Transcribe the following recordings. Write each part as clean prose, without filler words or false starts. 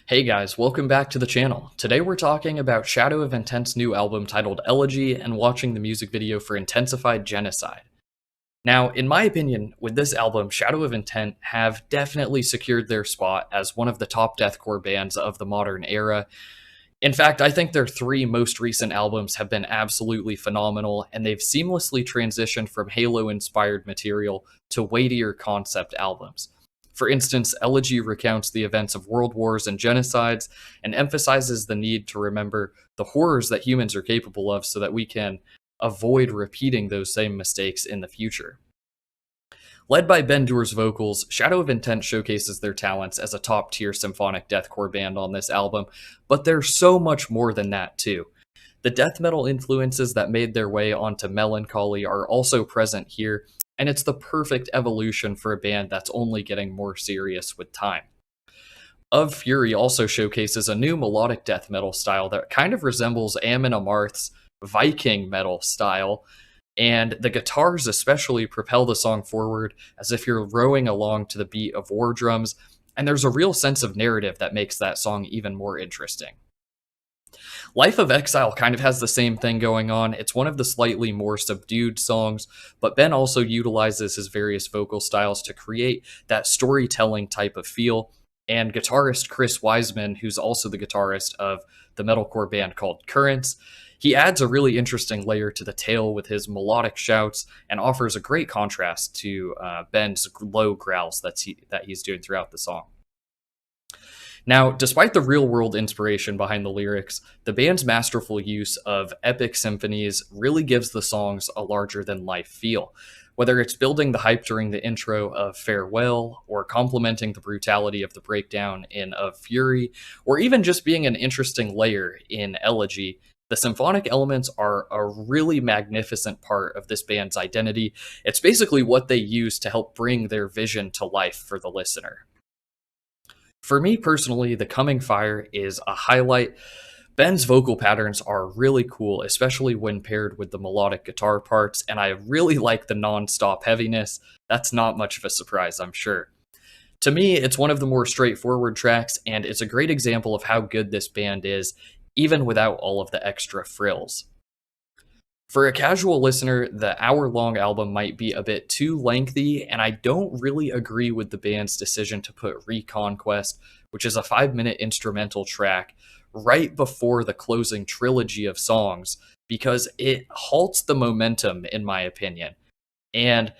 Hey guys, welcome back to the channel. Today we're talking about Shadow of Intent's new album titled Elegy and watching the music video for Intensified Genocide. Now, in my opinion, with this album, Shadow of Intent have definitely secured their spot as one of the top deathcore bands of the modern era. In fact, I think their three most recent albums have been absolutely phenomenal, and they've seamlessly transitioned from Halo-inspired material to weightier concept albums. For instance, Elegy recounts the events of world wars and genocides and emphasizes the need to remember the horrors that humans are capable of so that we can avoid repeating those same mistakes in the future. Led by Ben Doer's vocals, Shadow of Intent showcases their talents as a top-tier symphonic deathcore band on this album, but there's so much more than that too. The death metal influences that made their way onto melancholy are also present here, and it's the perfect evolution for a band that's only getting more serious with time. Of Fury also showcases a new melodic death metal style that kind of resembles Amon Amarth's Viking metal style, and the guitars especially propel the song forward as if you're rowing along to the beat of war drums, and there's a real sense of narrative that makes that song even more interesting. Life of Exile kind of has the same thing going on. It's one of the slightly more subdued songs, but Ben also utilizes his various vocal styles to create that storytelling type of feel, and guitarist Chris Wiseman, who's also the guitarist of the metalcore band called Currents, he adds a really interesting layer to the tale with his melodic shouts and offers a great contrast to Ben's low growls that he's doing throughout the song. Now, despite the real-world inspiration behind the lyrics, the band's masterful use of epic symphonies really gives the songs a larger-than-life feel, whether it's building the hype during the intro of Farewell, or complementing the brutality of the breakdown in Of Fury, or even just being an interesting layer in Elegy. The symphonic elements are a really magnificent part of this band's identity. It's basically what they use to help bring their vision to life for the listener. For me personally, The Coming Fire is a highlight. Ben's vocal patterns are really cool, especially when paired with the melodic guitar parts, and I really like the non-stop heaviness. That's not much of a surprise, I'm sure. To me, it's one of the more straightforward tracks, and it's a great example of how good this band is, even without all of the extra frills. For a casual listener, the hour-long album might be a bit too lengthy, and I don't really agree with the band's decision to put Reconquest, which is a 5-minute instrumental track, right before the closing trilogy of songs, because it halts the momentum, in my opinion. And,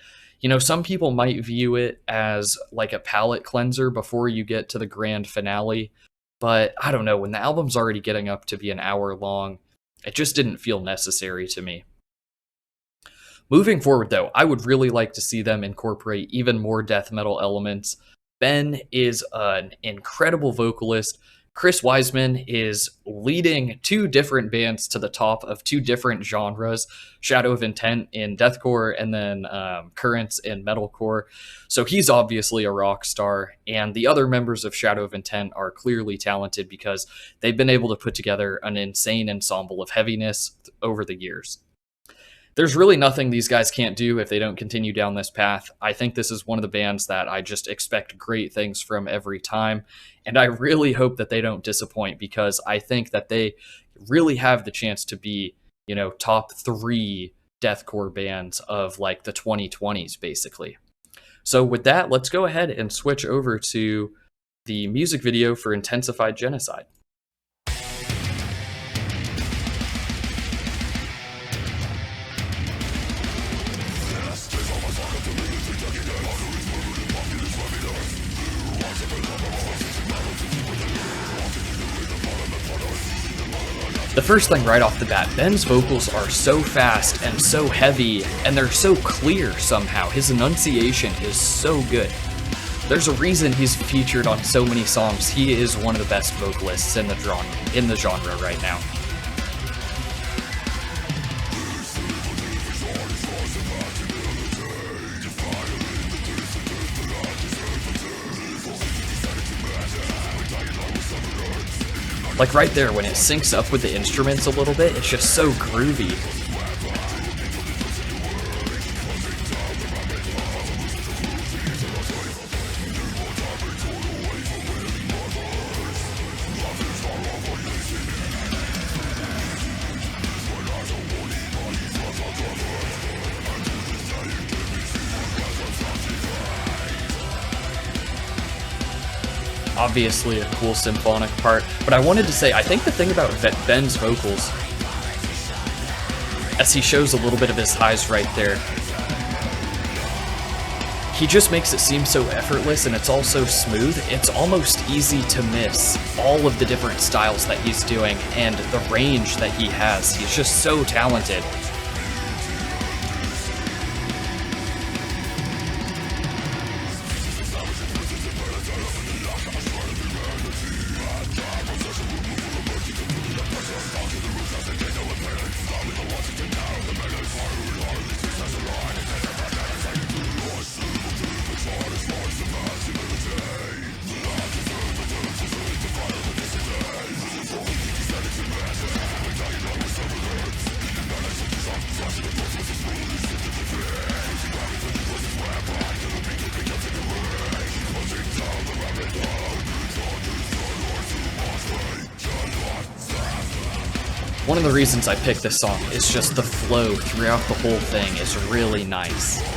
some people might view it as like a palate cleanser before you get to the grand finale, but I don't know, when the album's already getting up to be an hour long, it just didn't feel necessary to me. Moving forward, though, I would really like to see them incorporate even more death metal elements. Ben is an incredible vocalist. Chris Wiseman is leading two different bands to the top of two different genres, Shadow of Intent in deathcore and then Currents in metalcore. So he's obviously a rock star, and the other members of Shadow of Intent are clearly talented because they've been able to put together an insane ensemble of heaviness over the years. There's really nothing these guys can't do if they don't continue down this path. I think this is one of the bands that I just expect great things from every time, and I really hope that they don't disappoint because I think that they really have the chance to be, top 3 deathcore bands of like the 2020s, basically. So with that, let's go ahead and switch over to the music video for Intensified Genocide. The first thing right off the bat, Ben's vocals are so fast and so heavy, and they're so clear somehow. His enunciation is so good. There's a reason he's featured on so many songs. He is one of the best vocalists in the genre right now. Like right there, when it syncs up with the instruments a little bit, it's just so groovy. Obviously a cool symphonic part, but I wanted to say, I think the thing about Ben's vocals, as he shows a little bit of his highs right there, he just makes it seem so effortless, and it's all so smooth. It's almost easy to miss all of the different styles that he's doing and the range that he has. He's just so talented. One of the reasons I picked this song is just the flow throughout the whole thing is really nice.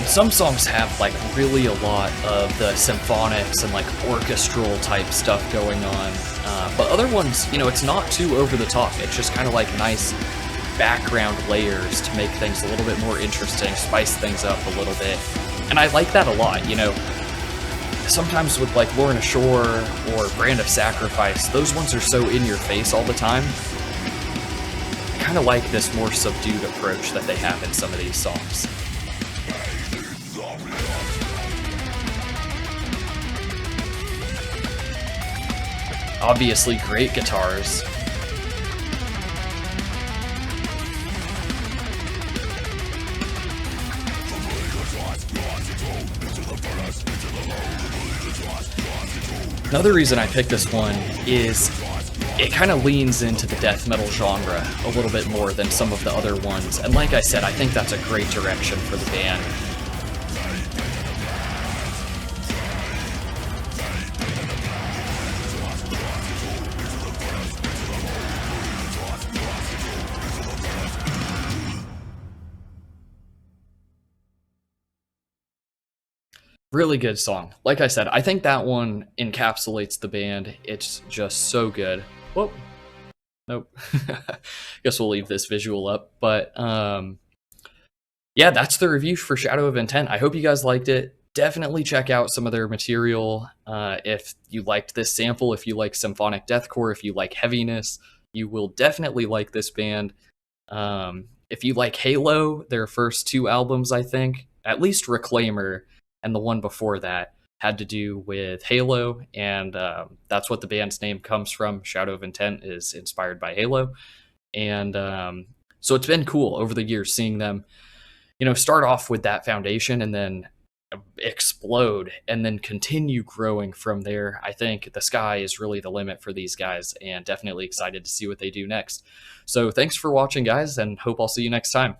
Some songs have like really a lot of the symphonics and like orchestral type stuff going on, but other ones, you know, it's not too over the top. It's just kind of like nice background layers to make things a little bit more interesting, spice things up a little bit, and I like that a lot. You know, sometimes with like Lorna Shore or Brand of Sacrifice, those ones are so in your face all the time. I kind of like this more subdued approach that they have in some of these songs. Obviously, great guitars. Another reason I picked this one is it kind of leans into the death metal genre a little bit more than some of the other ones. And like I said, I think that's a great direction for the band. Really good song. Like I said, I think that one encapsulates the band. It's just so good. Whoop. Nope. Guess we'll leave this visual up. But yeah, that's the review for Shadow of Intent. I hope you guys liked it. Definitely check out some of their material. If you liked this sample, if you like symphonic deathcore, if you like heaviness, you will definitely like this band. If you like Halo, their first two albums, I think, at least Reclaimer, and the one before that had to do with Halo, and that's what the band's name comes from. Shadow of Intent is inspired by Halo, and so it's been cool over the years seeing them, you know, start off with that foundation and then explode and then continue growing from there. I think the sky is really the limit for these guys, and definitely excited to see what they do next. So thanks for watching, guys, and hope I'll see you next time.